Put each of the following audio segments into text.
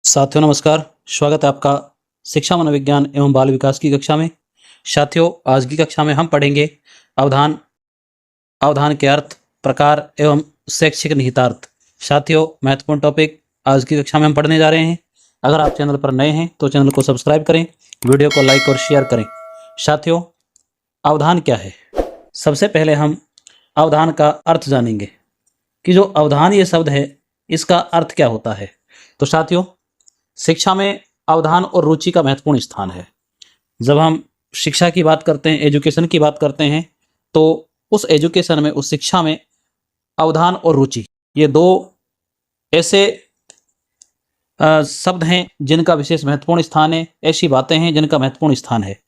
साथियों नमस्कार। स्वागत है आपका शिक्षा मनोविज्ञान एवं बाल विकास की कक्षा में। साथियों आज की कक्षा में हम पढ़ेंगे अवधान, अवधान के अर्थ, प्रकार एवं शैक्षिक निहितार्थ। साथियों महत्वपूर्ण टॉपिक आज की कक्षा में हम पढ़ने जा रहे हैं। अगर आप चैनल पर नए हैं तो चैनल को सब्सक्राइब करें, वीडियो को लाइक और शेयर करें। साथियों अवधान क्या है? सबसे पहले हम अवधान का अर्थ जानेंगे कि जो अवधान ये शब्द है इसका अर्थ क्या होता है। तो साथियों शिक्षा में अवधान और रुचि का महत्वपूर्ण स्थान है। जब हम शिक्षा की बात करते हैं, एजुकेशन की बात करते हैं, तो उस एजुकेशन में, उस शिक्षा में अवधान और रुचि ये दो ऐसे शब्द हैं जिनका विशेष महत्वपूर्ण स्थान है, ऐसी बातें हैं जिनका महत्वपूर्ण स्थान है।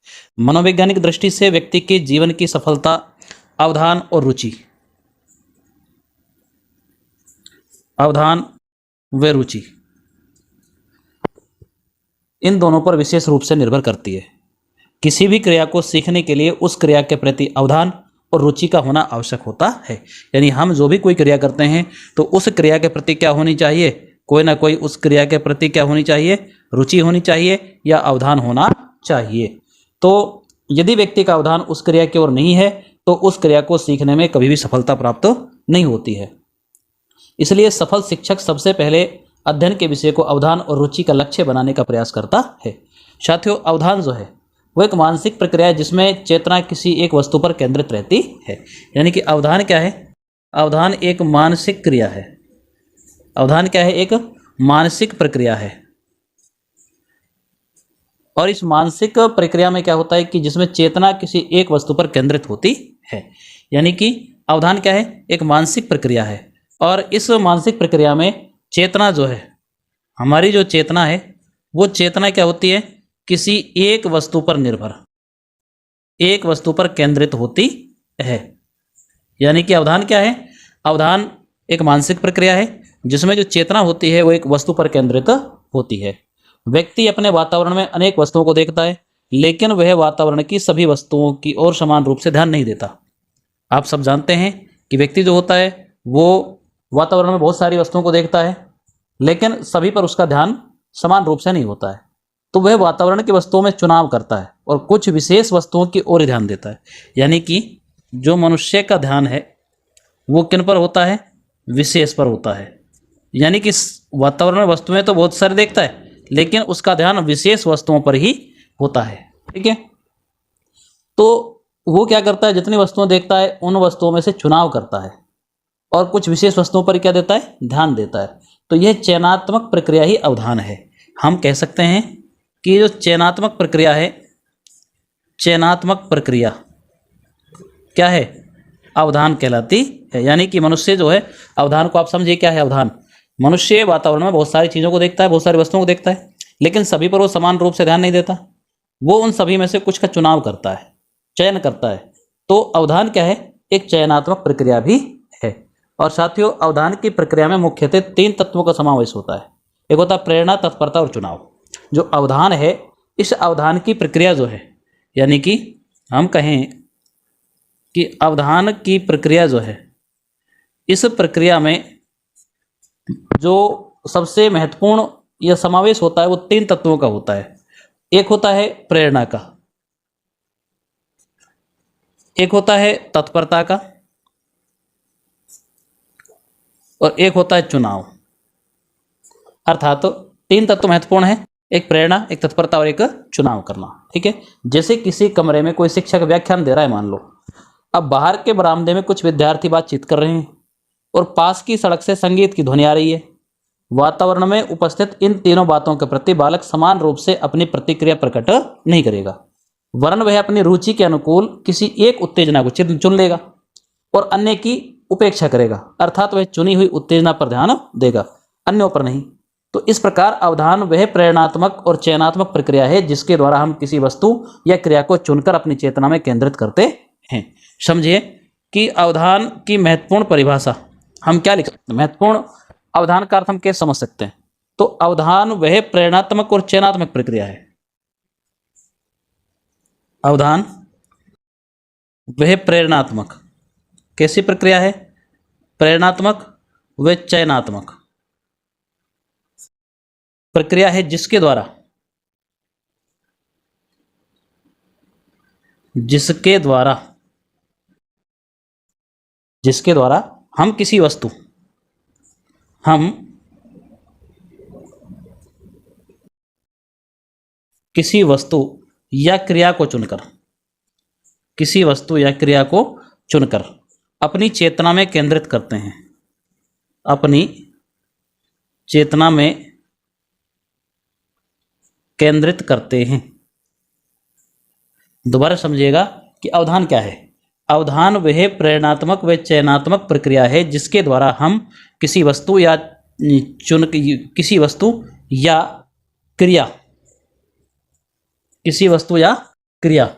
मनोवैज्ञानिक दृष्टि से व्यक्ति के जीवन की सफलता अवधान और रुचि, अवधान व रुचि इन दोनों पर विशेष रूप से निर्भर करती है। किसी भी क्रिया को सीखने के लिए उस क्रिया के प्रति अवधान और रुचि का होना आवश्यक होता है। यानी हम जो भी कोई क्रिया करते हैं तो उस क्रिया के प्रति क्या होनी चाहिए? कोई ना कोई उस क्रिया के प्रति क्या होनी चाहिए? रुचि होनी चाहिए या अवधान होना चाहिए। तो यदि व्यक्ति का अवधान उस क्रिया की ओर नहीं है तो उस क्रिया को सीखने में कभी भी सफलता प्राप्त नहीं होती है। इसलिए सफल शिक्षक सबसे पहले अध्ययन के विषय को अवधान और रुचि का लक्ष्य बनाने का प्रयास करता है। साथियों अवधान जो है वो एक मानसिक प्रक्रिया है जिसमें चेतना किसी एक वस्तु पर केंद्रित रहती है। यानी कि अवधान क्या है? अवधान एक मानसिक क्रिया है। अवधान क्या है? एक मानसिक प्रक्रिया है। और इस मानसिक प्रक्रिया में क्या होता है कि जिसमें चेतना किसी एक वस्तु पर केंद्रित होती है। यानी कि अवधान क्या है? एक मानसिक प्रक्रिया है। और इस मानसिक प्रक्रिया में चेतना जो है, हमारी जो चेतना है वो चेतना क्या होती है? किसी एक वस्तु पर निर्भर, एक वस्तु पर केंद्रित होती है। यानी कि अवधान क्या है? अवधान एक मानसिक प्रक्रिया है जिसमें जो चेतना होती है वो एक वस्तु पर केंद्रित होती है। व्यक्ति अपने वातावरण में अनेक वस्तुओं को देखता है लेकिन वह वातावरण की सभी वस्तुओं की ओर समान रूप से ध्यान नहीं देता। आप सब जानते हैं कि व्यक्ति जो होता है वो वातावरण में बहुत सारी वस्तुओं को देखता है लेकिन सभी पर उसका ध्यान समान रूप से नहीं होता है। तो वह वातावरण की वस्तुओं में चुनाव करता है और कुछ विशेष वस्तुओं की ओर ध्यान देता है। यानी कि जो मनुष्य का ध्यान है वो किन पर होता है? विशेष पर होता है। यानी कि वातावरण में वस्तुएं तो बहुत सारी देखता है लेकिन उसका ध्यान विशेष वस्तुओं पर ही होता है। ठीक है, तो वो क्या करता है? जितनी वस्तुएं देखता है उन वस्तुओं में से चुनाव करता है और कुछ विशेष वस्तुओं पर क्या देता है? ध्यान देता है। तो यह चयनात्मक प्रक्रिया ही अवधान है। हम कह सकते हैं कि जो चयनात्मक प्रक्रिया है, चयनात्मक प्रक्रिया क्या है? अवधान कहलाती है। यानी कि मनुष्य जो है, अवधान को आप समझिए क्या है अवधान? मनुष्य वातावरण में बहुत सारी चीज़ों को देखता है, बहुत सारी वस्तुओं को देखता है लेकिन सभी पर वो समान रूप से ध्यान नहीं देता। वो उन सभी में से कुछ का चुनाव करता है, चयन करता है। तो अवधान क्या है? एक चयनात्मक प्रक्रिया भी है। और साथियों अवधान की प्रक्रिया में मुख्यतः 3 तत्वों का समावेश होता है। एक होता है प्रेरणा, तत्परता और चुनाव। जो अवधान है, इस अवधान की प्रक्रिया जो है, यानी कि हम कहें कि अवधान की प्रक्रिया जो है, इस प्रक्रिया में जो सबसे महत्वपूर्ण यह समावेश होता है वो 3 तत्वों का होता है। एक होता है प्रेरणा का, एक होता है तत्परता का और एक होता है चुनाव। अर्थात 3 तत्व महत्वपूर्ण है, एक प्रेरणा, एक तत्परता और एक चुनाव करना। ठीक है, जैसे किसी कमरे में कोई शिक्षक व्याख्यान दे रहा है, मान लो। अब बाहर के बरामदे में कुछ विद्यार्थी बातचीत कर रहे हैं और पास की सड़क से संगीत की ध्वनि आ रही है। वातावरण में उपस्थित इन तीनों बातों के प्रति बालक समान रूप से अपनी प्रतिक्रिया प्रकट नहीं करेगा, वरन वह अपनी रुचि के अनुकूल किसी एक उत्तेजना को चुन लेगा और अन्य की उपेक्षा करेगा। अर्थात वह चुनी हुई उत्तेजना पर ध्यान देगा, अन्यों पर नहीं। तो इस प्रकार अवधान वह प्रेरणात्मक और चयनात्मक प्रक्रिया है जिसके द्वारा हम किसी वस्तु या क्रिया को चुनकर अपनी चेतना में केंद्रित करते हैं। समझिए कि अवधान की महत्वपूर्ण परिभाषा हम क्या लिख सकते हैं? महत्वपूर्ण अवधान का अर्थ हम कैसे समझ सकते हैं? तो अवधान वह प्रेरणात्मक और चयनात्मक प्रक्रिया है। अवधान वह प्रेरणात्मक कैसी प्रक्रिया है? प्रेरणात्मक व चयनात्मक। प्रक्रिया है जिसके द्वारा जिसके द्वारा हम किसी वस्तु या क्रिया को चुनकर अपनी चेतना में केंद्रित करते हैं, अपनी चेतना में केंद्रित करते हैं। दोबारा समझिएगा कि अवधान क्या है। अवधान वह प्रेरणात्मक व चयनात्मक प्रक्रिया है जिसके द्वारा हम किसी वस्तु या क्रिया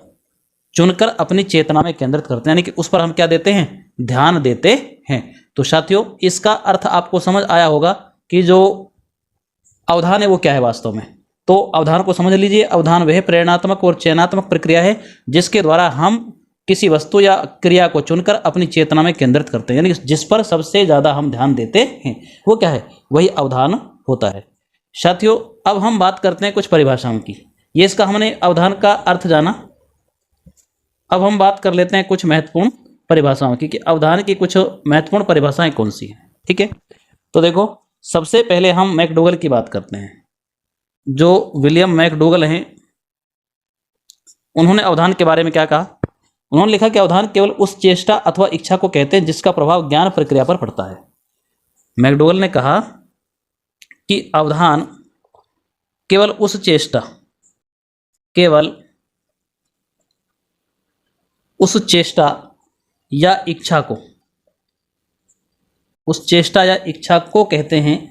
चुनकर अपनी चेतना में केंद्रित करते हैं, यानी कि उस पर हम क्या देते हैं, ध्यान देते हैं। तो साथियों, इसका अर्थ आपको समझ आया होगा कि जो अवधान है वो क्या है वास्तव में। तो अवधान को समझ लीजिए। अवधान वह प्रेरणात्मक और चयनात्मक प्रक्रिया है जिसके द्वारा हम किसी वस्तु या क्रिया को चुनकर अपनी चेतना में केंद्रित करते हैं, यानी जिस पर सबसे ज़्यादा हम ध्यान देते हैं वो क्या है, वही अवधान होता है। साथियों, अब हम बात करते हैं कुछ परिभाषाओं की। ये इसका हमने अवधान का अर्थ जाना। अब हम बात कर लेते हैं कुछ महत्वपूर्ण परिभाषाओं की कि अवधान की कुछ महत्वपूर्ण परिभाषाएं कौन सी हैं। ठीक है, तो देखो, सबसे पहले हम मैकडोगल की बात करते हैं। जो विलियम मैकडोगल हैं, उन्होंने अवधान के बारे में क्या कहा। उन्होंने लिखा कि अवधान केवल उस चेष्टा अथवा इच्छा को कहते हैं जिसका प्रभाव ज्ञान प्रक्रिया पर पड़ता है। मैकडोगल ने कहा कि अवधान केवल उस चेष्टा या इच्छा को कहते हैं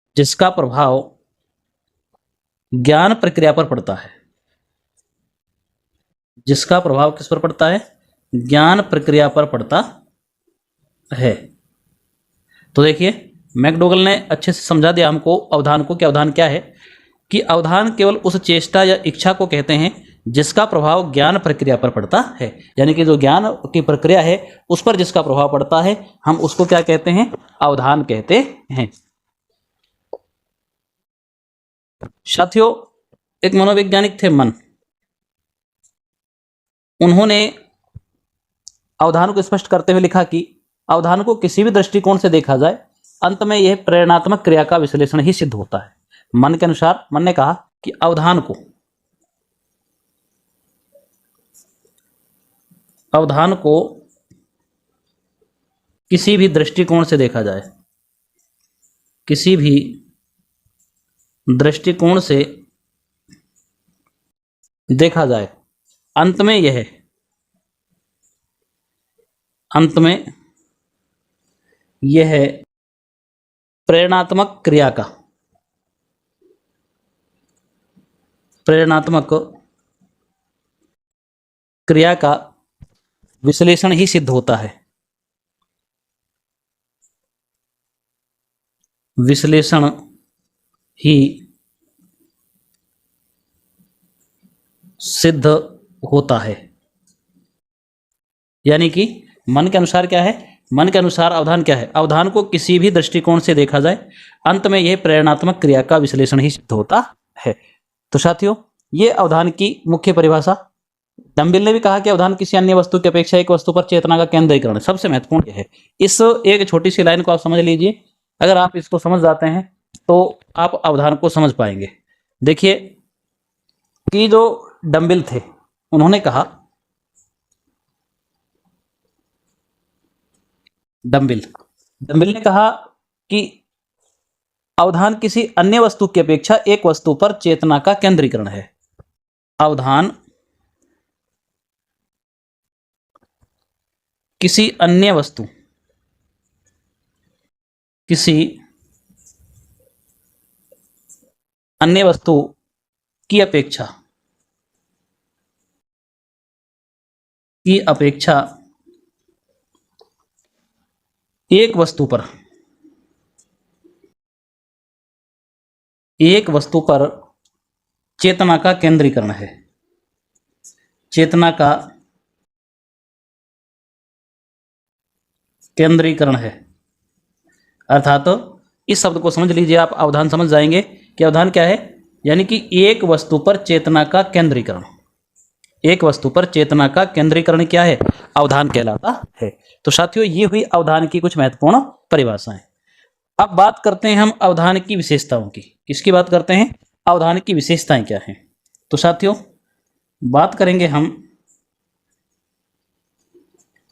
जिसका प्रभाव ज्ञान प्रक्रिया पर पड़ता है। जिसका प्रभाव किस पर पड़ता है, ज्ञान प्रक्रिया पर पड़ता है। तो देखिए, मैकडोगल ने अच्छे से समझा दिया हमको अवधान को कि अवधान क्या है, कि अवधान केवल उस चेष्टा या इच्छा को कहते हैं जिसका प्रभाव ज्ञान प्रक्रिया पर पड़ता है, यानी कि जो ज्ञान की प्रक्रिया है उस पर जिसका प्रभाव पड़ता है हम उसको क्या कहते हैं, अवधान कहते हैं। साथियों, एक मनोवैज्ञानिक थे मन, उन्होंने अवधान को स्पष्ट करते हुए लिखा कि अवधान को किसी भी दृष्टिकोण से देखा जाए अंत में यह प्रेरणात्मक क्रिया का विश्लेषण ही सिद्ध होता है। मन के अनुसार, मन ने कहा कि अवधान को किसी भी दृष्टिकोण से देखा जाए, किसी भी दृष्टिकोण से देखा जाए, अंत में यह प्रेरणात्मक क्रिया का विश्लेषण ही सिद्ध होता है। विश्लेषण ही सिद्ध होता है, यानी कि मन के अनुसार क्या है, मन के अनुसार अवधान क्या है, अवधान को किसी भी दृष्टिकोण से देखा जाए अंत में यह प्रेरणात्मक क्रिया का विश्लेषण ही सिद्ध होता है। तो साथियों, ये अवधान की मुख्य परिभाषा। डंबिल ने भी कहा कि अवधान किसी अन्य वस्तु की अपेक्षा एक वस्तु पर चेतना का केंद्रीकरण है। सबसे महत्वपूर्ण है, इस एक छोटी सी लाइन को आप समझ लीजिए। अगर आप इसको समझ जाते हैं तो आप अवधान को समझ पाएंगे। देखिए कि जो डंबिल थे, उन्होंने कहा, डंबिल ने कहा कि अवधान किसी अन्य वस्तु की अपेक्षा एक वस्तु पर चेतना का केंद्रीकरण है। अवधान किसी अन्य वस्तु की अपेक्षा एक वस्तु पर चेतना का केंद्रीकरण है। चेतना का केंद्रीकरण है। अर्थात इस शब्द को समझ लीजिए, आप अवधान समझ जाएंगे कि अवधान क्या है, यानी कि एक वस्तु पर चेतना का केंद्रीकरण। एक वस्तु पर चेतना का केंद्रीकरण क्या है, अवधान कहलाता है। तो साथियों, ये हुई अवधान की कुछ महत्वपूर्ण परिभाषाएं। अब बात करते हैं हम अवधान की विशेषताओं की। किसकी बात करते हैं, अवधान की विशेषताएं क्या हैं। तो साथियों, बात करेंगे हम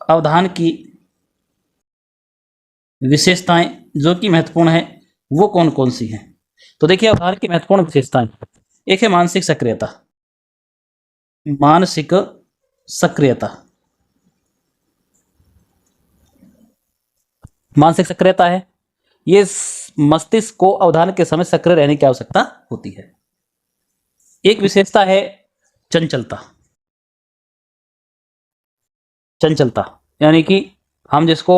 अवधान की विशेषताएं जो कि महत्वपूर्ण है, वो कौन कौन सी हैं। तो देखिए, अवधान की महत्वपूर्ण विशेषताएं, एक है मानसिक सक्रियता। मानसिक सक्रियता, मानसिक सक्रियता है, ये मस्तिष्क को अवधान के समय सक्रिय रहने की आवश्यकता होती है। एक विशेषता है चंचलता। चंचलता यानी कि हम जिसको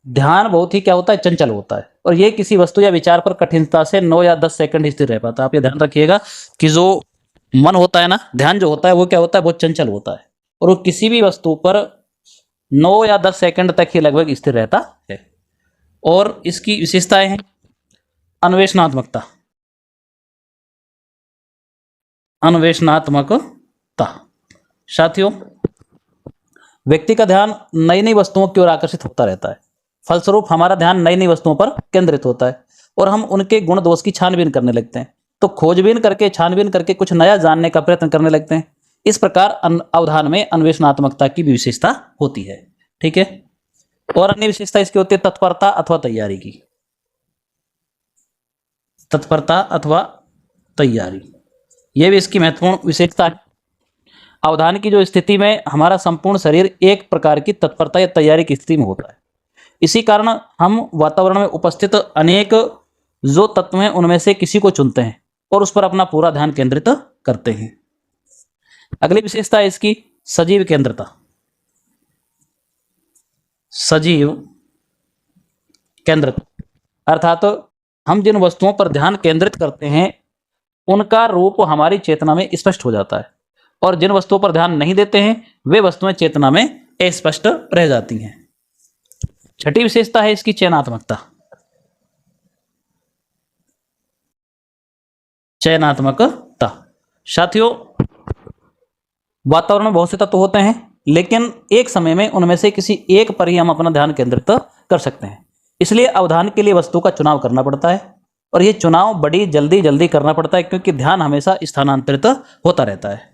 ध्यान बहुत ही क्या होता है, चंचल होता है, और ये किसी वस्तु या विचार पर कठिनता से 9 या 10 सेकंड स्थिर रह पाता है। आप ये ध्यान रखिएगा कि जो मन होता है ना, ध्यान जो होता है वो क्या होता है, बहुत चंचल होता है, और वो किसी भी वस्तु पर 9 या 10 सेकंड तक ही लगभग स्थिर रहता है। और इसकी विशेषताएं हैं अन्वेषणात्मकता। अन्वेषणात्मकता, साथियों, व्यक्ति का ध्यान नई नई वस्तुओं की ओर आकर्षित होता रहता है। फलस्वरूप हमारा ध्यान नई नई वस्तुओं पर केंद्रित होता है और हम उनके गुण दोष की छानबीन करने लगते हैं। तो खोजबीन करके, छानबीन करके कुछ नया जानने का प्रयत्न करने लगते हैं। इस प्रकार अवधान में अन्वेषणात्मकता की भी विशेषता होती है। ठीक है। और अन्य विशेषता इसकी होती है तत्परता अथवा तैयारी की। तत्परता अथवा तैयारी, यह भी इसकी महत्वपूर्ण विशेषता है। अवधान की जो स्थिति में हमारा संपूर्ण शरीर एक प्रकार की तत्परता या तैयारी की स्थिति में होता है। इसी कारण हम वातावरण में उपस्थित अनेक जो तत्व हैं उनमें से किसी को चुनते हैं और उस पर अपना पूरा ध्यान केंद्रित करते हैं। अगली विशेषता है इसकी सजीव केंद्रता। सजीव केंद्रित अर्थात हम जिन वस्तुओं पर ध्यान केंद्रित करते हैं उनका रूप हमारी चेतना में स्पष्ट हो जाता है, और जिन वस्तुओं पर ध्यान नहीं देते हैं वे वस्तुएं चेतना में अस्पष्ट रह जाती हैं। छठी विशेषता है इसकी चयनात्मकता। चयनात्मकता, साथियों, वातावरण में बहुत से तत्व होते हैं, लेकिन एक समय में उनमें से किसी एक पर ही हम अपना ध्यान केंद्रित कर सकते हैं। इसलिए अवधान के लिए वस्तु का चुनाव करना पड़ता है, और यह चुनाव बड़ी जल्दी जल्दी करना पड़ता है क्योंकि ध्यान हमेशा स्थानांतरित होता रहता है।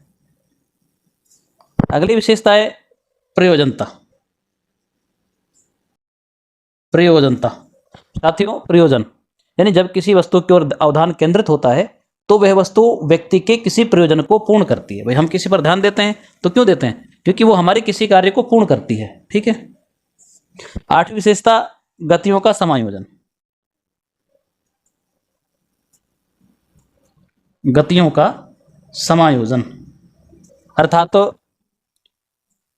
अगली विशेषता है प्रयोजनता। प्रयोजनता, साथियों, प्रयोजन यानी जब किसी वस्तु की ओर अवधान केंद्रित होता है तो वह वस्तु व्यक्ति के किसी प्रयोजन को पूर्ण करती है। भाई, हम किसी पर ध्यान देते हैं तो क्यों देते हैं, क्योंकि वो हमारे किसी कार्य को पूर्ण करती है। ठीक है। आठवीं विशेषता गतियों का समायोजन। गतियों का समायोजन अर्थात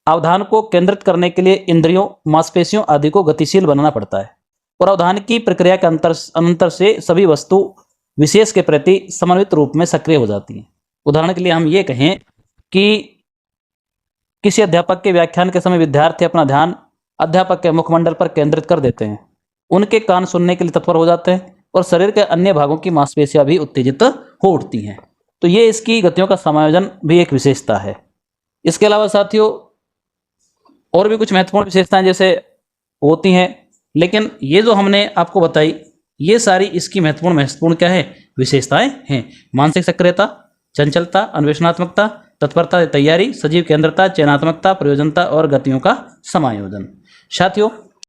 अवधान को केंद्रित करने के लिए इंद्रियों, मांसपेशियों आदि को गतिशील बनाना पड़ता है, और अवधान की प्रक्रिया के अंतर से सभी वस्तु विशेष के प्रति समन्वित रूप में सक्रिय हो जाती हैं। उदाहरण के लिए हम ये कहें कि किसी अध्यापक के व्याख्यान के समय विद्यार्थी अपना ध्यान अध्यापक के मुखमंडल पर केंद्रित कर देते हैं, उनके कान सुनने के लिए तत्पर हो जाते हैं और शरीर के अन्य भागों की मांसपेशियां भी उत्तेजित हो उठती हैं। तो ये इसकी गतियों का समायोजन भी एक विशेषता है। इसके अलावा साथियों और भी कुछ महत्वपूर्ण विशेषताएं जैसे होती हैं, लेकिन ये जो हमने आपको बताई ये सारी इसकी महत्वपूर्ण क्या है, विशेषताएं हैं। मानसिक सक्रियता, चंचलता, अन्वेषणात्मकता, तत्परता, तैयारी, सजीव केंद्रता, चयनात्मकता, प्रयोजनता और गतियों का समायोजन। साथियों,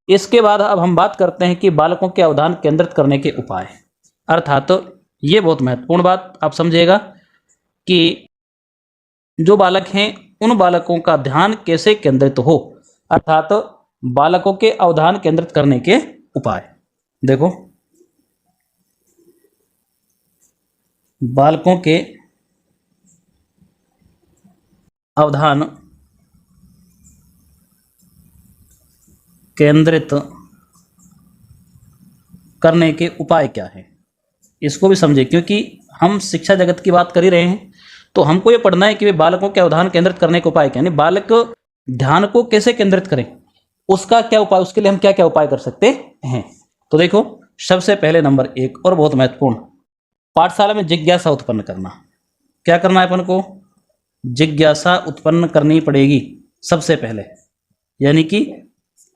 इसके बाद अब हम बात करते हैं कि बालकों के अवधान केंद्रित करने के उपाय। अर्थात ये बहुत महत्वपूर्ण बात आप समझिएगा कि जो बालक हैं उन बालकों का ध्यान कैसे केंद्रित हो, अर्थात बालकों के अवधान केंद्रित करने के उपाय। देखो, बालकों के अवधान केंद्रित करने के उपाय क्या है, इसको भी समझे, क्योंकि हम शिक्षा जगत की बात कर ही रहे हैं तो हमको ये पढ़ना है कि वे बालकों के अवधान केंद्रित करने के उपाय क्या, यानी बालक ध्यान को कैसे केंद्रित करें, उसका क्या उपाय, उसके लिए हम क्या क्या उपाय कर सकते हैं। तो देखो, सबसे पहले नंबर 1 और बहुत महत्वपूर्ण, पाठशाला में जिज्ञासा उत्पन्न करना। क्या करना है अपन को, जिज्ञासा उत्पन्न करनी पड़ेगी सबसे पहले। यानी कि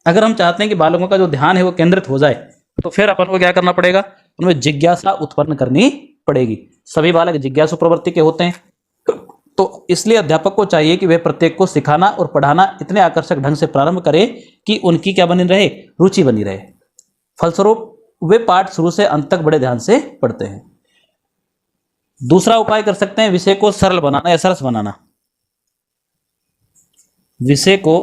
अगर हम चाहते हैं कि बालकों का जो ध्यान है वो केंद्रित हो जाए, तो फिर अपन को क्या करना पड़ेगा, उनमें जिज्ञासा उत्पन्न करनी पड़ेगी। सभी बालक जिज्ञासु प्रवृत्ति के होते हैं, तो इसलिए अध्यापक को चाहिए कि वह प्रत्येक को सिखाना और पढ़ाना इतने आकर्षक ढंग से प्रारंभ करे कि उनकी क्या बनी रहे, रुचि बनी रहे। फलस्वरूप वे पाठ शुरू से अंत तक बड़े ध्यान से पढ़ते हैं। दूसरा उपाय कर सकते हैं, विषय को सरल बनाना या सरस बनाना। विषय को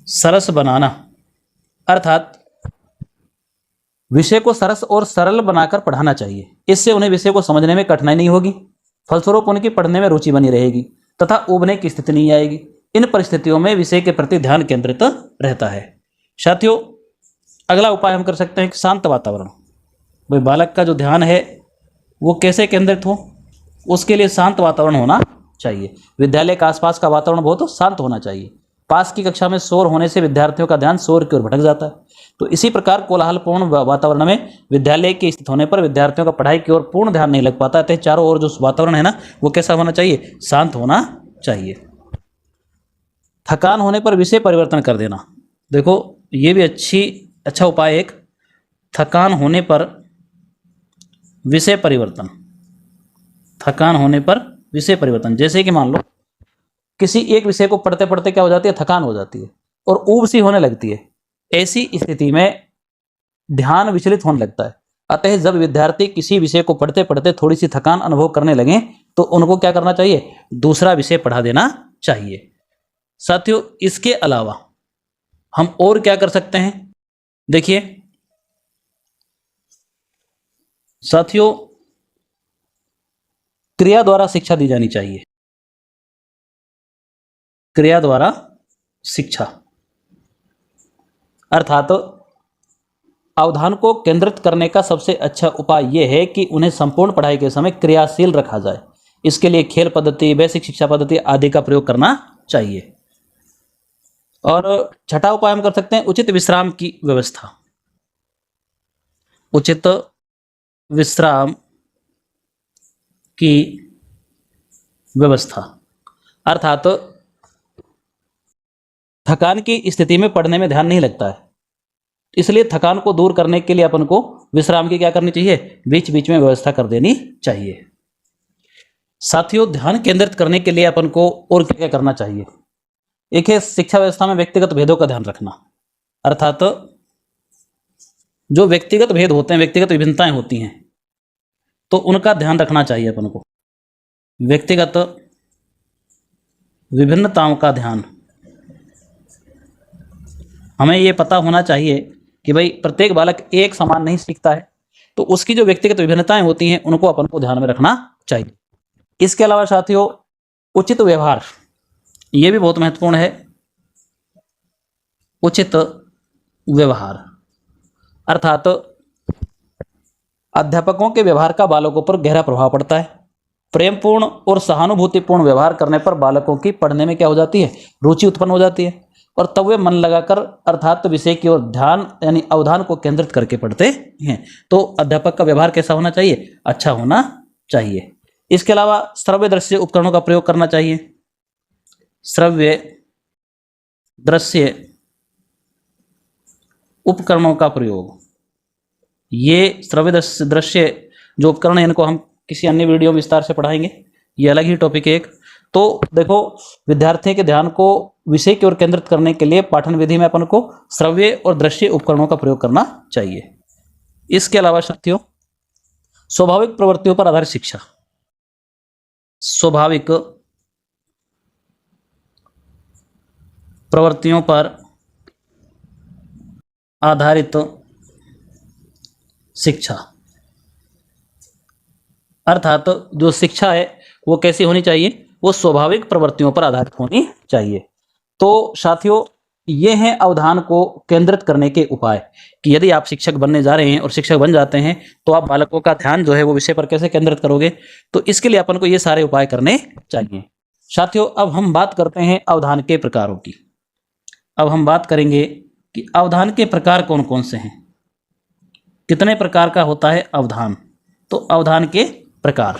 सरस बनाना, अर्थात विषय को सरस और सरल बनाकर पढ़ाना चाहिए। इससे उन्हें विषय को समझने में कठिनाई नहीं होगी, फलस्वरूप उनकी पढ़ने में रुचि बनी रहेगी तथा उबने की स्थिति नहीं आएगी। इन परिस्थितियों में विषय के प्रति ध्यान केंद्रित रहता है। साथियों, अगला उपाय हम कर सकते हैं कि शांत वातावरण। भाई बालक का जो ध्यान है वो कैसे केंद्रित हो, उसके लिए शांत वातावरण होना चाहिए। विद्यालय के आसपास का वातावरण बहुत शांत होना चाहिए। पास की कक्षा में शोर होने से विद्यार्थियों का ध्यान शोर की ओर भटक जाता है। तो इसी प्रकार कोलाहलपूर्ण वातावरण में विद्यालय के स्थित होने पर विद्यार्थियों का पढ़ाई की ओर पूर्ण ध्यान नहीं लग पाता है। चारों ओर जो वातावरण है ना, वो कैसा होना चाहिए, शांत होना चाहिए। थकान होने पर विषय परिवर्तन कर देना। देखो, ये भी अच्छा उपाय। एक, थकान होने पर विषय परिवर्तन। थकान होने पर विषय परिवर्तन, जैसे कि मान लो किसी एक विषय को पढ़ते पढ़ते क्या हो जाती है, थकान हो जाती है और ऊब सी होने लगती है। ऐसी स्थिति में ध्यान विचलित होने लगता है। अतः जब विद्यार्थी किसी विषय को पढ़ते पढ़ते थोड़ी सी थकान अनुभव करने लगे तो उनको क्या करना चाहिए, दूसरा विषय पढ़ा देना चाहिए। साथियों, इसके अलावा हम और क्या कर सकते हैं, देखिए साथियों, क्रिया द्वारा शिक्षा दी जानी चाहिए। क्रिया द्वारा शिक्षा अर्थात अवधान को केंद्रित करने का सबसे अच्छा उपाय यह है कि उन्हें संपूर्ण पढ़ाई के समय क्रियाशील रखा जाए। इसके लिए खेल पद्धति, बेसिक शिक्षा पद्धति आदि का प्रयोग करना चाहिए। और छठा उपाय हम कर सकते हैं, उचित विश्राम की व्यवस्था। उचित विश्राम की व्यवस्था अर्थात थकान की स्थिति में पढ़ने में ध्यान नहीं लगता है, इसलिए थकान को दूर करने के लिए अपन को विश्राम की क्या करनी चाहिए, बीच बीच में व्यवस्था कर देनी चाहिए। साथियों, ध्यान केंद्रित करने के लिए अपन को और क्या क्या करना चाहिए। एक है शिक्षा व्यवस्था में व्यक्तिगत भेदों का ध्यान रखना, अर्थात जो व्यक्तिगत भेद होते हैं, व्यक्तिगत विभिन्नताएं होती हैं, तो उनका ध्यान रखना चाहिए अपन को। व्यक्तिगत विभिन्नताओं का ध्यान, हमें ये पता होना चाहिए कि भाई प्रत्येक बालक एक समान नहीं सीखता है, तो उसकी जो व्यक्तिगत विभिन्नताएं होती हैं उनको अपन को ध्यान में रखना चाहिए। इसके अलावा साथियों, उचित व्यवहार, ये भी बहुत महत्वपूर्ण है। उचित व्यवहार अर्थात अध्यापकों के व्यवहार का बालकों पर गहरा प्रभाव पड़ता है। प्रेमपूर्ण और सहानुभूतिपूर्ण व्यवहार करने पर बालकों की पढ़ने में क्या हो जाती है, रुचि उत्पन्न हो जाती है और तब वे मन लगाकर अर्थात विषय की ओर ध्यान यानी अवधान को केंद्रित करके पढ़ते हैं। तो अध्यापक का व्यवहार कैसा होना चाहिए, अच्छा होना चाहिए। इसके अलावा श्रव्य दृश्य उपकरणों का प्रयोग करना चाहिए। श्रव्य दृश्य उपकरणों का प्रयोग, ये श्रव्य दृश्य जो उपकरण है इनको हम किसी अन्य वीडियो में विस्तार से पढ़ाएंगे, ये अलग ही टॉपिक है एक। तो देखो, विद्यार्थियों के ध्यान को विषय की ओर केंद्रित करने के लिए पाठन विधि में अपन को श्रव्य और दृश्य उपकरणों का प्रयोग करना चाहिए। इसके अलावा साथियों, स्वाभाविक प्रवृत्तियों पर आधारित शिक्षा। स्वाभाविक प्रवृत्तियों पर आधारित शिक्षा अर्थात जो शिक्षा है वो कैसी होनी चाहिए, वो स्वाभाविक प्रवृत्तियों पर आधारित होनी चाहिए। तो साथियों, ये हैं अवधान को केंद्रित करने के उपाय कि यदि आप शिक्षक बनने जा रहे हैं और शिक्षक बन जाते हैं तो आप बालकों का ध्यान जो है वो विषय पर कैसे केंद्रित करोगे। तो इसके लिए अपन को ये सारे उपाय करने चाहिए। साथियों, अब हम बात करते हैं अवधान के प्रकारों की। अब हम बात करेंगे कि अवधान के प्रकार कौन कौन से हैं, कितने प्रकार का होता है अवधान। तो अवधान के प्रकार,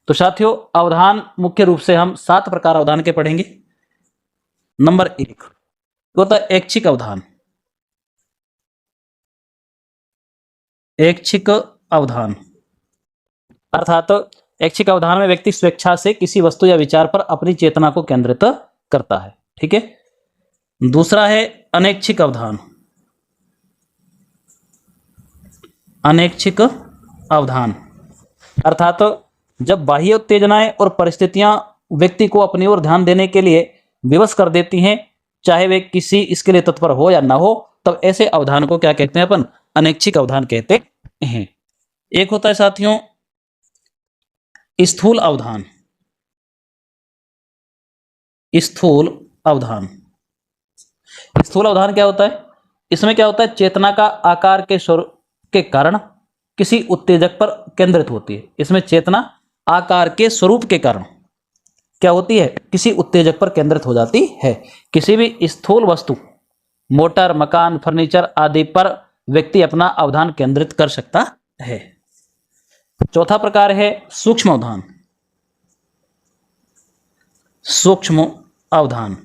तो साथियों अवधान मुख्य रूप से हम 7 प्रकार अवधान के पढ़ेंगे। नंबर 1 होता है ऐच्छिक अवधान। ऐच्छिक अवधान अर्थात ऐच्छिक अवधान में व्यक्ति स्वेच्छा से किसी वस्तु या विचार पर अपनी चेतना को केंद्रित करता है। ठीक है। दूसरा है अनैच्छिक अवधान। अनैच्छिक अवधान अर्थात जब बाह्य उत्तेजनाएं और परिस्थितियां व्यक्ति को अपनी ओर ध्यान देने के लिए विवश कर देती हैं, चाहे वे किसी इसके लिए तत्पर हो या ना हो, तब ऐसे अवधान को क्या कहते हैं अपन, अनैच्छिक अवधान कहते हैं। एक होता है साथियों स्थूल अवधान। स्थूल अवधान, स्थूल अवधान क्या होता है, इसमें क्या होता है, चेतना का आकार के स्वरूप के कारण किसी उत्तेजक पर केंद्रित होती है। इसमें चेतना आकार के स्वरूप के कारण क्या होती है, किसी उत्तेजक पर केंद्रित हो जाती है। किसी भी स्थूल वस्तु, मोटर, मकान, फर्नीचर आदि पर व्यक्ति अपना अवधान केंद्रित कर सकता है। चौथा प्रकार है सूक्ष्म अवधान। सूक्ष्म अवधान,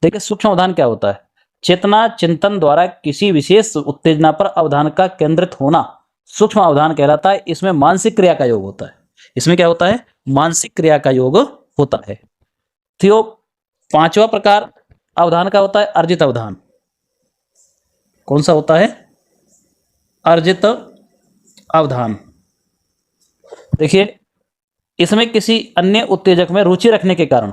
देखिए सूक्ष्म अवधान क्या होता है, चेतना चिंतन द्वारा किसी विशेष उत्तेजना पर अवधान का केंद्रित होना सूक्ष्म अवधान कहलाता है। इसमें मानसिक क्रिया का योग होता है। इसमें क्या होता है, मानसिक क्रिया का योग होता है। तो 5वां प्रकार अवधान का होता है अर्जित अवधान। कौन सा होता है, अर्जित अवधान। देखिए इसमें किसी अन्य उत्तेजक में रुचि रखने के कारण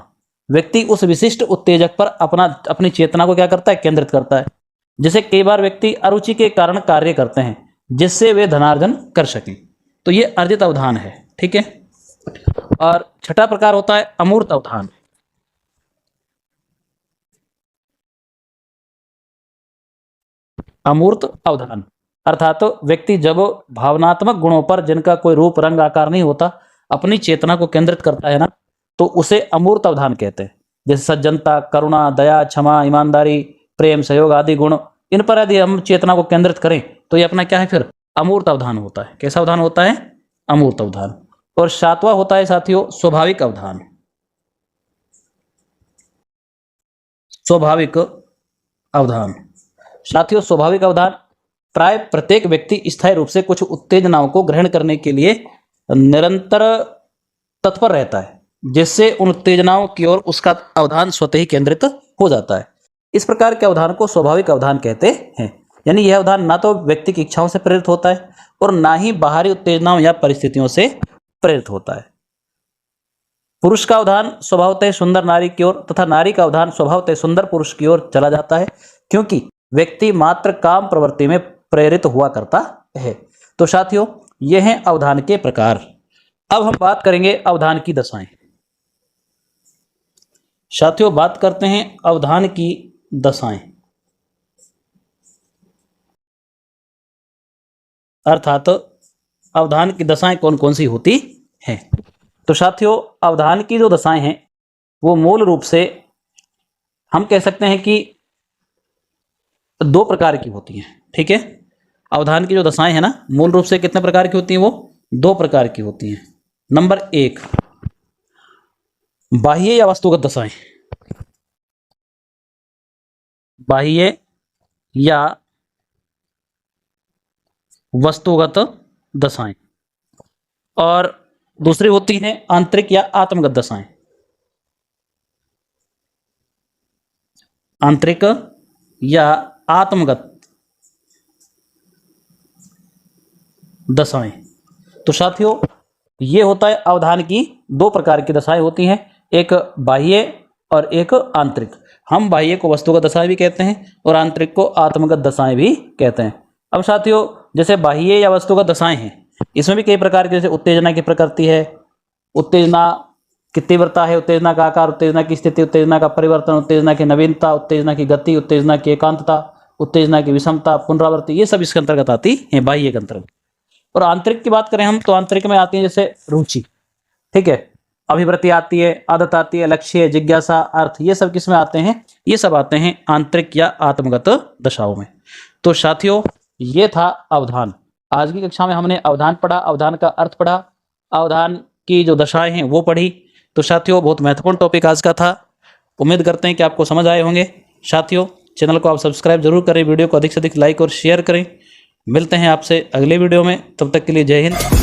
व्यक्ति उस विशिष्ट उत्तेजक पर अपनी चेतना को क्या करता है, केंद्रित करता है। जैसे कई बार व्यक्ति अरुचि के कारण कार्य करते हैं जिससे वे धनार्जन कर सकें, तो ये अर्जित अवधान है। ठीक है। और 6ठा प्रकार होता है अमूर्त अवधान। अमूर्त अवधान अर्थात व्यक्ति जब भावनात्मक गुणों पर, जिनका कोई रूप रंग आकार नहीं होता, अपनी चेतना को केंद्रित करता है ना, तो उसे अमूर्त अवधान कहते हैं। जैसे सज्जनता, करुणा, दया, क्षमा, ईमानदारी, प्रेम, सहयोग आदि गुण, इन पर यदि हम चेतना को केंद्रित करें तो ये अपना क्या है, फिर अमूर्त अवधान होता है। कैसा अवधान होता है, अमूर्त अवधान। और 7वां होता है साथियों स्वाभाविक अवधान। स्वाभाविक अवधान साथियों, स्वाभाविक अवधान प्राय प्रत्येक व्यक्ति स्थायी रूप से कुछ उत्तेजनाओं को ग्रहण करने के लिए निरंतर तत्पर रहता है, जिससे उन उत्तेजनाओं की ओर उसका अवधान स्वतः ही केंद्रित हो जाता है। इस प्रकार के अवधान को स्वाभाविक अवधान कहते हैं। यानी यह अवधान ना तो व्यक्ति की इच्छाओं से प्रेरित होता है और ना ही बाहरी उत्तेजनाओं या परिस्थितियों से प्रेरित होता है। पुरुष का अवधान स्वभावतः सुंदर नारी की ओर तथा नारी का अवधान स्वभावतः सुंदर पुरुष की ओर चला जाता है, क्योंकि व्यक्ति मात्र काम प्रवृत्ति में प्रेरित हुआ करता है। तो साथियों ये हैं अवधान के प्रकार। अब हम बात करेंगे अवधान की दशाएं। साथियों बात करते हैं अवधान की दशाएं, अर्थात अवधान की दशाएं कौन कौन सी होती हैं। तो साथियों अवधान की जो दशाएं हैं वो मूल रूप से हम कह सकते हैं कि 2 प्रकार की होती हैं। ठीक है। अवधान की जो दशाएं हैं ना, मूल रूप से कितने प्रकार की होती हैं, वो 2 प्रकार की होती हैं। नंबर 1 बाह्य या वस्तुगत दशाएं। बाह्य या वस्तुगत दशाएं। और दूसरी होती हैं आंतरिक या आत्मगत दशाएं। आंतरिक या आत्मगत दशाएं। तो साथियों ये होता है अवधान की 2 प्रकार की दशाएं होती हैं, एक बाह्य और एक आंतरिक। हम बाह्य को वस्तुगत दशाएं भी कहते हैं और आंतरिक को आत्मगत दशाएं भी कहते हैं। अब साथियों जैसे बाह्य या वस्तुगत दशाएं हैं, इसमें भी कई प्रकार की, जैसे उत्तेजना की प्रकृति है, उत्तेजना की तीव्रता है, उत्तेजना का आकार, उत्तेजना की स्थिति, उत्तेजना का परिवर्तन, उत्तेजना की नवीनता, उत्तेजना की गति, उत्तेजना की एकांतता, उत्तेजना की विषमता, पुनरावृत्ति, ये सब इसके अंतर्गत आती है बाह्य के अंतर्गत। और आंतरिक की बात करें हम तो आंतरिक में आती है जैसे रुचि। ठीक है। अभिवृत्ति आती है, आदत आती है, लक्ष्य, जिज्ञासा, अर्थ, ये सब किस में आते हैं? ये सब आते हैं आंतरिक या आत्मगत दशाओं में। तो साथियों, ये था अवधान। आज की कक्षा में हमने अवधान पढ़ा, अवधान का अर्थ पढ़ा, अवधान की जो दशाएं हैं वो पढ़ी। तो साथियों, बहुत महत्वपूर्ण टॉपिक आज का था। उम्मीद करते हैं कि आपको समझ आए होंगे। साथियों, चैनल को आप सब्सक्राइब जरूर करें, वीडियो को अधिक से अधिक लाइक और शेयर करें। मिलते हैं आपसे अगले वीडियो में, तब तक के लिए जय हिंद।